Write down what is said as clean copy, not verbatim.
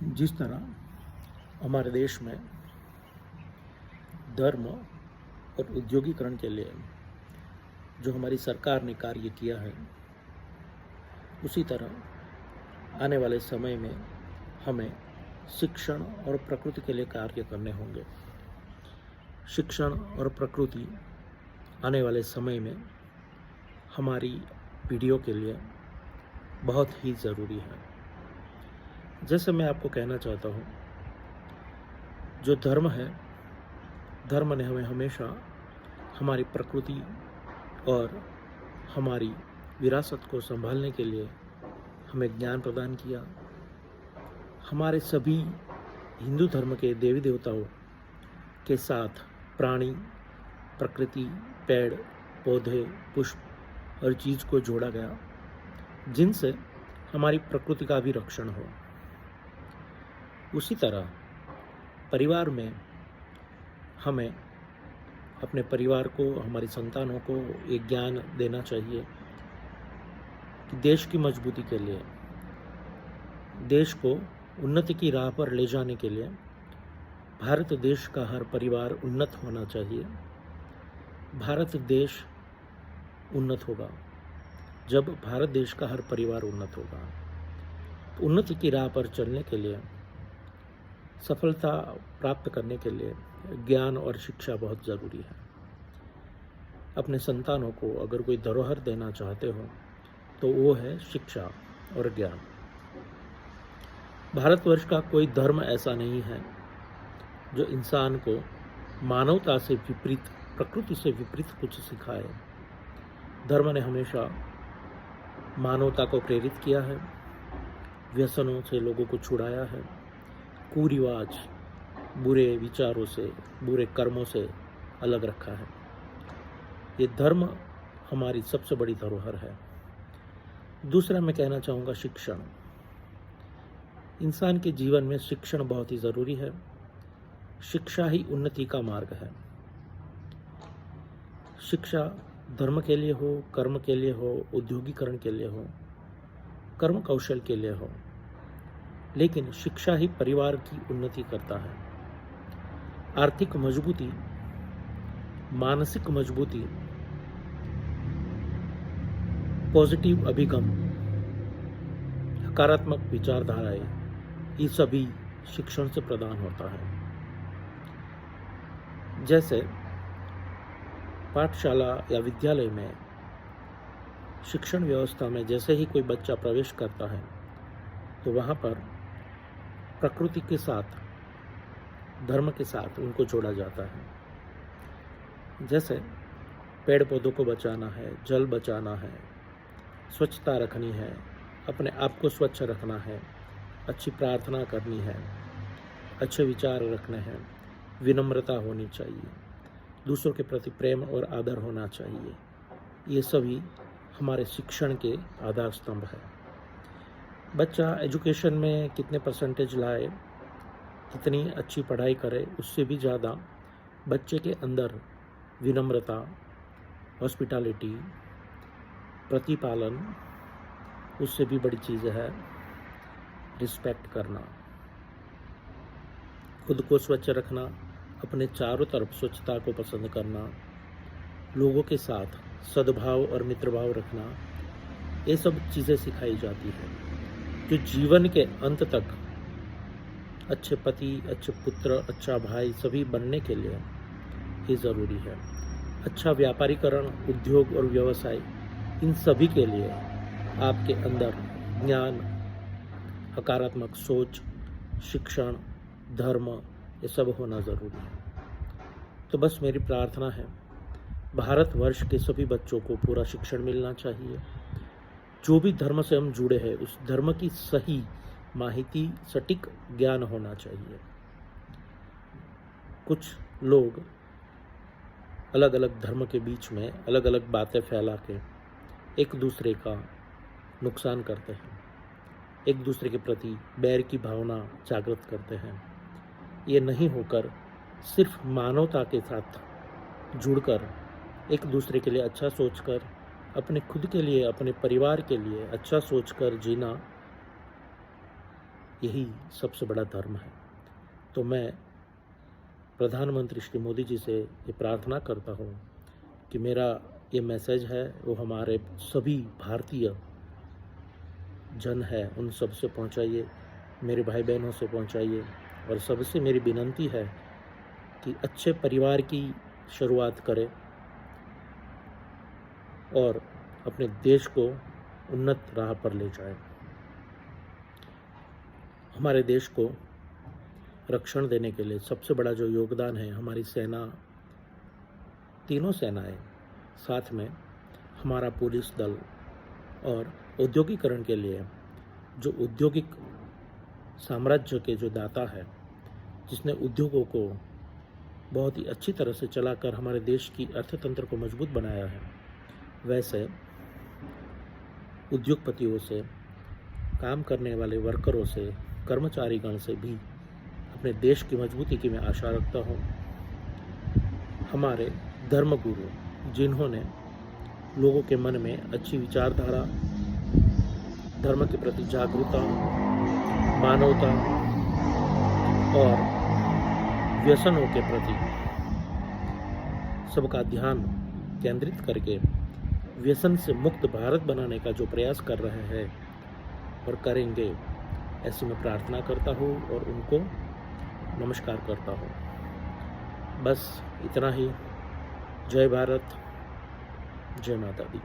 जिस तरह हमारे देश में धर्म और औद्योगिकरण के लिए जो हमारी सरकार ने कार्य किया है, उसी तरह आने वाले समय में हमें शिक्षण और प्रकृति के लिए कार्य करने होंगे। शिक्षण और प्रकृति आने वाले समय में हमारी पीढ़ियों के लिए बहुत ही ज़रूरी है। जैसे मैं आपको कहना चाहता हूँ, जो धर्म है, धर्म ने हमें हमेशा हमारी प्रकृति और हमारी विरासत को संभालने के लिए हमें ज्ञान प्रदान किया। हमारे सभी हिंदू धर्म के देवी देवताओं के साथ प्राणी, प्रकृति, पेड़, पौधे, पुष्प और चीज़ को जोड़ा गया, जिनसे हमारी प्रकृति का भी रक्षण हो। उसी तरह परिवार में हमें अपने परिवार को, हमारी संतानों को एक ज्ञान देना चाहिए कि देश की मजबूती के लिए, देश को उन्नति की राह पर ले जाने के लिए भारत देश का हर परिवार उन्नत होना चाहिए। भारत देश उन्नत होगा जब भारत देश का हर परिवार उन्नत होगा। उन्नति की राह पर चलने के लिए, सफलता प्राप्त करने के लिए ज्ञान और शिक्षा बहुत ज़रूरी है। अपने संतानों को अगर कोई धरोहर देना चाहते हो तो वो है शिक्षा और ज्ञान। भारतवर्ष का कोई धर्म ऐसा नहीं है जो इंसान को मानवता से विपरीत, प्रकृति से विपरीत कुछ सिखाए। धर्म ने हमेशा मानवता को प्रेरित किया है, व्यसनों से लोगों को छुड़ाया है, कुरिवाज, बुरे विचारों से, बुरे कर्मों से अलग रखा है। ये धर्म हमारी सबसे बड़ी धरोहर है। दूसरा मैं कहना चाहूँगा शिक्षण। इंसान के जीवन में शिक्षण बहुत ही ज़रूरी है। शिक्षा ही उन्नति का मार्ग है। शिक्षा धर्म के लिए हो, कर्म के लिए हो, औद्योगिकरण के लिए हो, कर्म कौशल के लिए हो, लेकिन शिक्षा ही परिवार की उन्नति करता है। आर्थिक मजबूती, मानसिक मजबूती, पॉजिटिव अभिगम, सकारात्मक विचारधाराएं, ये सभी शिक्षण से प्रदान होता है। जैसे पाठशाला या विद्यालय में, शिक्षण व्यवस्था में जैसे ही कोई बच्चा प्रवेश करता है तो वहाँ पर प्रकृति के साथ, धर्म के साथ उनको जोड़ा जाता है। जैसे पेड़ पौधों को बचाना है, जल बचाना है, स्वच्छता रखनी है, अपने आप को स्वच्छ रखना है, अच्छी प्रार्थना करनी है, अच्छे विचार रखने हैं, विनम्रता होनी चाहिए, दूसरों के प्रति प्रेम और आदर होना चाहिए। ये सभी हमारे शिक्षण के आधार स्तंभ है। बच्चा एजुकेशन में कितने परसेंटेज लाए, कितनी अच्छी पढ़ाई करे, उससे भी ज़्यादा बच्चे के अंदर विनम्रता, हॉस्पिटैलिटी, प्रतिपालन, उससे भी बड़ी चीज़ है रिस्पेक्ट करना, खुद को स्वच्छ रखना, अपने चारों तरफ स्वच्छता को पसंद करना, लोगों के साथ सद्भाव और मित्रभाव रखना, ये सब चीज़ें सिखाई जाती हैं जो जीवन के अंत तक अच्छे पति, अच्छे पुत्र, अच्छा भाई सभी बनने के लिए ये ज़रूरी है। अच्छा व्यापारीकरण, उद्योग और व्यवसाय, इन सभी के लिए आपके अंदर ज्ञान, सकारात्मक सोच, शिक्षण, धर्म, ये सब होना ज़रूरी है। तो बस मेरी प्रार्थना है, भारतवर्ष के सभी बच्चों को पूरा शिक्षण मिलना चाहिए। जो भी धर्म से हम जुड़े हैं, उस धर्म की सही माहिती, सटीक ज्ञान होना चाहिए। कुछ लोग अलग अलग धर्म के बीच में अलग अलग बातें फैला के एक दूसरे का नुकसान करते हैं, एक दूसरे के प्रति बैर की भावना जागृत करते हैं। ये नहीं होकर सिर्फ मानवता के साथ जुड़कर, एक दूसरे के लिए अच्छा सोचकर, अपने खुद के लिए, अपने परिवार के लिए अच्छा सोचकर जीना यही सबसे बड़ा धर्म है। तो मैं प्रधानमंत्री श्री मोदी जी से ये प्रार्थना करता हूँ कि मेरा ये मैसेज है वो हमारे सभी भारतीय जन है उन सब से पहुँचाइए, मेरे भाई बहनों से पहुँचाइए। और सबसे मेरी विनती है कि अच्छे परिवार की शुरुआत करें और अपने देश को उन्नत राह पर ले जाएं। हमारे देश को रक्षण देने के लिए सबसे बड़ा जो योगदान है हमारी सेना, तीनों सेनाएं, साथ में हमारा पुलिस दल और औद्योगिकरण के लिए जो औद्योगिक साम्राज्य के जो दाता है, जिसने उद्योगों को बहुत ही अच्छी तरह से चलाकर हमारे देश की अर्थतंत्र को मजबूत बनाया है, वैसे उद्योगपतियों से, काम करने वाले वर्करों से, कर्मचारीगण से भी अपने देश की मजबूती की मैं आशा रखता हूँ। हमारे धर्मगुरु जिन्होंने लोगों के मन में अच्छी विचारधारा, धर्म के प्रति जागरूकता, मानवता और व्यसनों के प्रति सबका ध्यान केंद्रित करके व्यसन से मुक्त भारत बनाने का जो प्रयास कर रहे हैं और करेंगे, ऐसी मैं प्रार्थना करता हूँ और उनको नमस्कार करता हूँ। बस इतना ही। जय भारत, जय माता दी।